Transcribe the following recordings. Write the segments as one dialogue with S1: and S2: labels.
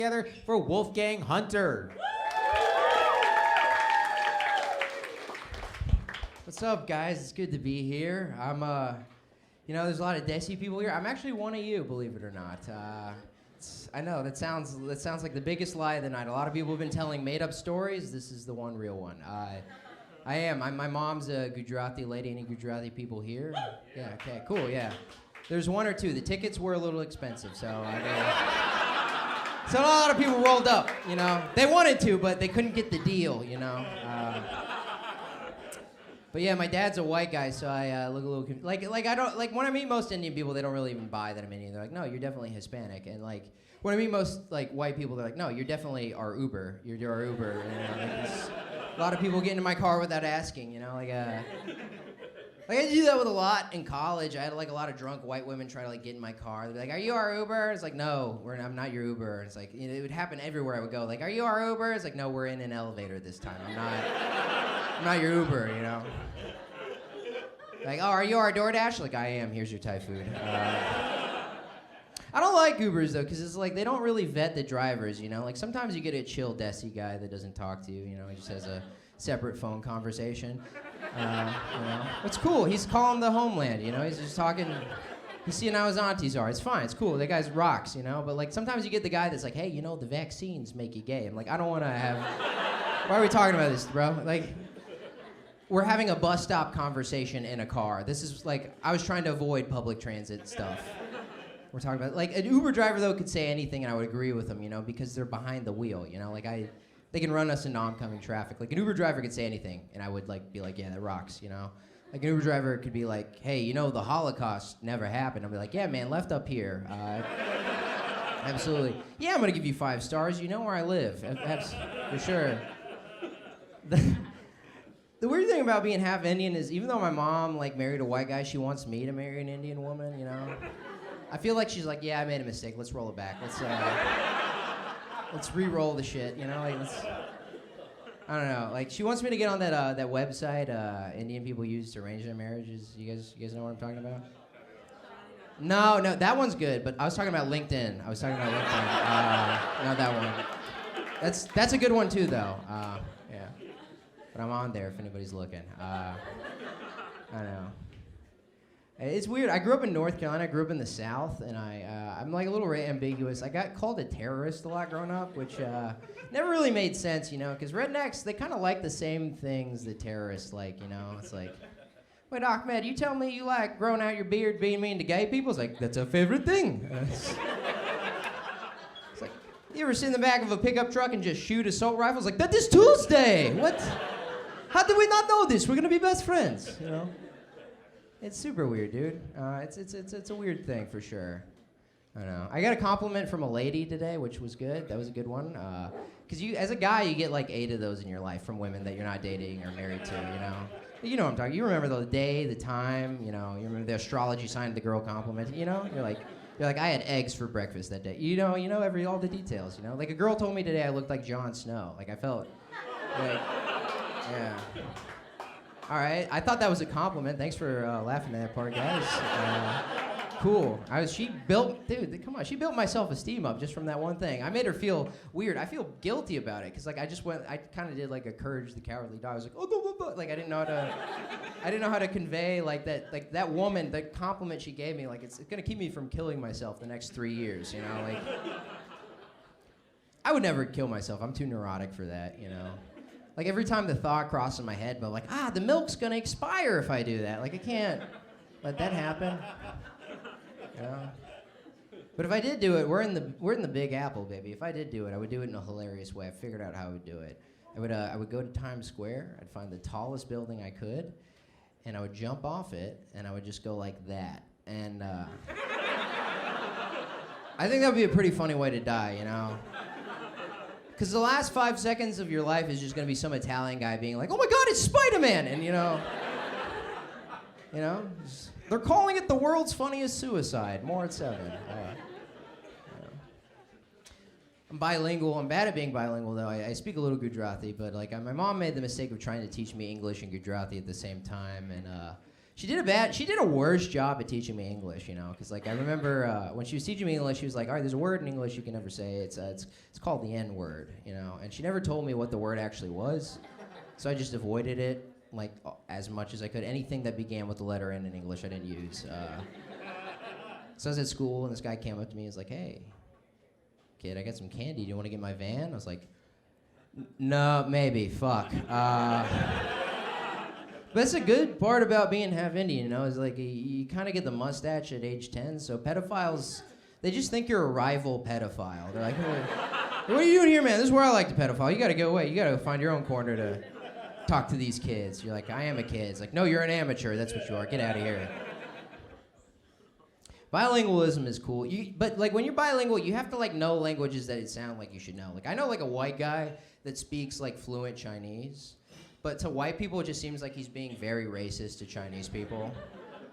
S1: Together for Wolfgang Hunter. What's up, guys? It's good to be here. There's a lot of Desi people here. I'm actually one of you, believe it or not. I know that sounds like the biggest lie of the night. A lot of people have been telling made-up stories. This is the one real one. I am. My mom's a Gujarati lady. Any Gujarati people here? Yeah. Okay. Cool. Yeah. There's one or two. The tickets were a little expensive, so a lot of people rolled up. They wanted to, but they couldn't get the deal. But yeah, my dad's a white guy, so I look a little I don't when I meet most Indian people, they don't really even buy that I'm Indian. They're like, no, you're definitely Hispanic. And when I meet most white people, they're like, no, you're definitely our Uber. You're our Uber. A lot of people get into my car without asking. I do that with a lot in college. I had a lot of drunk white women try to get in my car. They'd be like, "Are you our Uber?" It's like, "No, I'm not your Uber." It's like it would happen everywhere I would go. Like, "Are you our Uber?" It's like, "No, we're in an elevator this time. I'm not your Uber." Like, "Oh, are you our DoorDash?" Like, "I am. Here's your Thai food." I don't like Ubers though, because it's they don't really vet the drivers. Sometimes you get a chill Desi guy that doesn't talk to you. He just has a separate phone conversation. It's cool. He's calling the homeland. He's just talking. He's seeing how his aunties are. It's fine. It's cool. That guy's rocks. But sometimes you get the guy that's like, hey, the vaccines make you gay. I'm like, I don't want to have. Why are we talking about this, bro? We're having a bus stop conversation in a car. This is I was trying to avoid public transit stuff. We're talking about an Uber driver though could say anything and I would agree with them, because they're behind the wheel. They can run us into oncoming traffic. An Uber driver could say anything, and I would be like, yeah, that rocks, an Uber driver could be like, hey, the Holocaust never happened. I'll be like, yeah, man, left up here. Absolutely. Yeah, I'm gonna give you 5 stars. You know where I live, for sure. The weird thing about being half Indian is even though my mom married a white guy, she wants me to marry an Indian woman, I feel like she's like, yeah, I made a mistake. Let's roll it back. Let's re-roll the shit, I don't know. She wants me to get on that website Indian people use to arrange their marriages. You guys know what I'm talking about? No, that one's good. But I was talking about LinkedIn. Not that one. That's a good one too, though. Yeah. But I'm on there if anybody's looking. I don't know. It's weird. I grew up in North Carolina. I grew up in the South, and I'm a little ambiguous. I got called a terrorist a lot growing up, which never really made sense, because rednecks, they kind of like the same things that terrorists like, It's like, wait, Ahmed, you tell me you like growing out your beard, being mean to gay people? It's like, that's a favorite thing. It's like, you ever sit in the back of a pickup truck and just shoot assault rifles? Like, that is Tuesday. What? How did we not know this? We're gonna be best friends, It's super weird, dude. It's a weird thing for sure. I don't know. I got a compliment from a lady today, which was good. That was a good one. Because as a guy, you get 8 of those in your life from women that you're not dating or married to. You know what I'm talking. You remember the day, the time. You remember the astrology sign of the girl complimented. You're like I had eggs for breakfast that day. All the details. A girl told me today I looked like Jon Snow. I felt yeah. All right, I thought that was a compliment. Thanks for laughing at that part, guys. Cool. She built my self-esteem up just from that one thing. I made her feel weird. I feel guilty about it because I kind of did a Courage the Cowardly Dog. I was like, oh, blah, blah, blah. I didn't know how to convey that woman, the compliment she gave me. It's gonna keep me from killing myself the next 3 years. I would never kill myself. I'm too neurotic for that. Every time the thought crosses my head, but the milk's gonna expire if I do that. I can't let that happen. But if I did do it, we're in the Big Apple, baby. If I did do it, I would do it in a hilarious way. I figured out how I would do it. I would go to Times Square. I'd find the tallest building I could, and I would jump off it, and I would just go like that. And I think that would be a pretty funny way to die, Because the last 5 seconds of your life is just gonna be some Italian guy being like, "Oh my God, it's Spider-Man!" And they're calling it the world's funniest suicide. More at 7. I'm bilingual. I'm bad at being bilingual though. I speak a little Gujarati, but my mom made the mistake of trying to teach me English and Gujarati at the same time, and She did a worse job at teaching me English, you know, because like I remember when she was teaching me English, she was like, all right, there's a word in English you can never say. It's called the N word, you know, and she never told me what the word actually was, so I just avoided it like as much as I could. Anything that began with the letter N in English, I didn't use. So I was at school, and this guy came up to me and was like, hey, kid, I got some candy. Do you want to get my van? I was like, no, maybe, fuck. But that's a good part about being half Indian, you know, is like you kind of get the mustache at age 10, so pedophiles, they just think you're a rival pedophile. They're like, what are you doing here, man? This is where I like to pedophile. You gotta go away. You gotta find your own corner to talk to these kids. You're like, I am a kid. It's like, no, you're an amateur. That's what you are. Get out of here. Bilingualism is cool, but like when you're bilingual, you have to like know languages that it sound like you should know. Like I know like a white guy that speaks like fluent Chinese, but to white people it just seems like he's being very racist to Chinese people.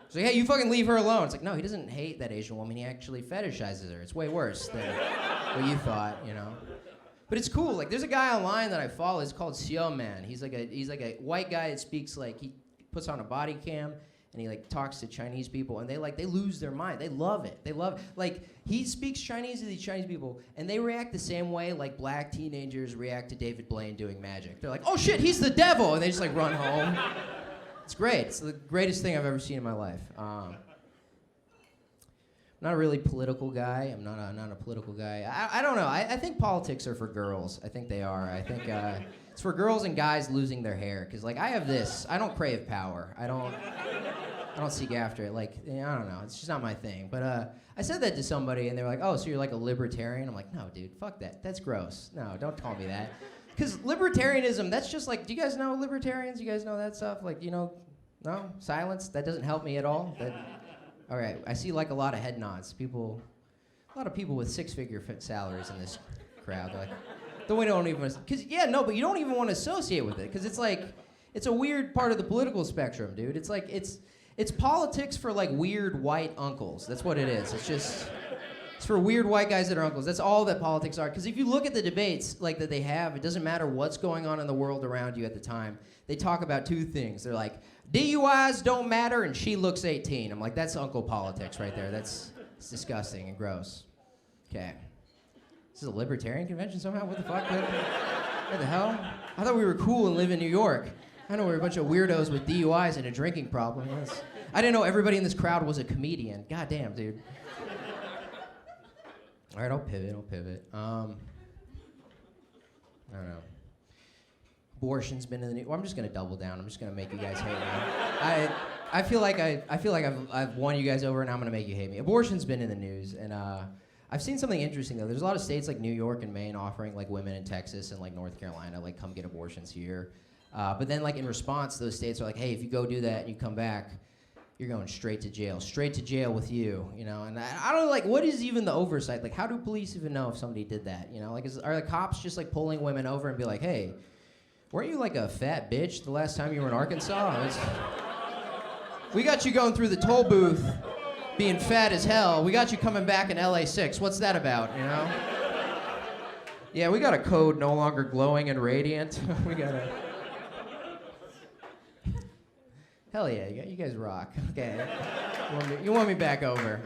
S1: It's like, hey, you fucking leave her alone. It's like, no, he doesn't hate that Asian woman. He actually fetishizes her. It's way worse than what you thought, you know. But it's cool. Like there's a guy online that I follow. It's called Seo Man. He's like a white guy that speaks like he puts on a body cam. And he like talks to Chinese people, and they lose their mind. They love it. Like he speaks Chinese to these Chinese people, and they react the same way like black teenagers react to David Blaine doing magic. They're like, oh shit, he's the devil, and they just like run home. It's great. It's the greatest thing I've ever seen in my life. I'm not a really political guy. I'm not a political guy. I don't know. I think politics are for girls. I think they are. I think it's for girls and guys losing their hair. Because like I have this. I don't crave power. I don't seek after it. Like, I don't know. It's just not my thing. But I said that to somebody, and they were like, oh, so you're like a libertarian? I'm like, no, dude, fuck that. That's gross. No, don't call me that. Because libertarianism, that's just like, do you guys know libertarians? You guys know that stuff? Like, you know, no? Silence? That doesn't help me at all? All right, I see like a lot of head nods. A lot of people with six-figure salaries in this crowd. They're like, we don't even, because yeah, no, but you don't even want to associate with it, because it's like, it's a weird part of the political spectrum, dude. It's like, it's politics for like weird white uncles. That's what it is. It's for weird white guys that are uncles. That's all that politics are. Because if you look at the debates like that they have, it doesn't matter what's going on in the world around you at the time. They talk about two things. They're like, DUIs don't matter and she looks 18. I'm like, that's uncle politics right there. It's disgusting and gross. Okay. This is a libertarian convention somehow? What the fuck? What the hell? I thought we were cool and live in New York. I know we're a bunch of weirdos with DUIs and a drinking problem. I didn't know everybody in this crowd was a comedian. God damn, dude. All right, I'll pivot. I don't know. Abortion's been in the news. Well, I'm just gonna double down. I'm just gonna make you guys hate me. I feel like I've won you guys over, and I'm gonna make you hate me. Abortion's been in the news, and I've seen something interesting though. There's a lot of states like New York and Maine offering like women in Texas and like North Carolina like come get abortions here. But then like in response, those states are like, hey, if you go do that and you come back, you're going straight to jail with you, you know. And I don't know, like, what is even the oversight? Like, how do police even know if somebody did that, you know? Like, are the cops just like pulling women over and be like, hey, weren't you like a fat bitch the last time you were in Arkansas? We got you going through the toll booth being fat as hell. We got you coming back in LA6. What's that about, you know? Yeah, we got a code no longer glowing and radiant. We got a... Hell yeah, you guys rock. Okay. You want me back over.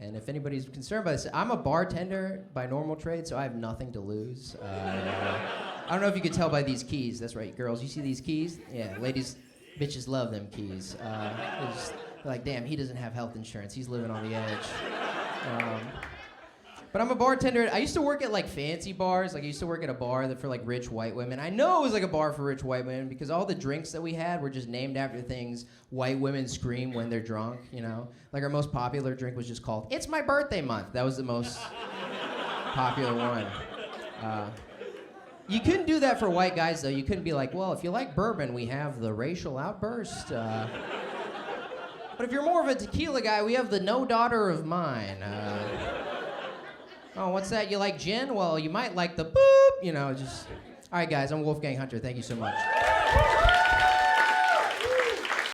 S1: And if anybody's concerned by this, I'm a bartender by normal trade, so I have nothing to lose. I don't know if you could tell by these keys. That's right, girls. You see these keys? Yeah, ladies, bitches love them keys. They're like, damn, he doesn't have health insurance. He's living on the edge. But I'm a bartender. I used to work at like fancy bars. Like I used to work at a bar for like rich white women. I know it was like a bar for rich white women because all the drinks that we had were just named after things white women scream when they're drunk, you know? Like our most popular drink was just called, "It's my birthday month." That was the most popular one. You couldn't do that for white guys though. You couldn't be like, well, if you like bourbon, we have the racial outburst. But if you're more of a tequila guy, we have the No Daughter of Mine. Oh, what's that? You like gin? Well, you might like the boop, you know, just... All right, guys, I'm Wolfgang Hunter. Thank you so much.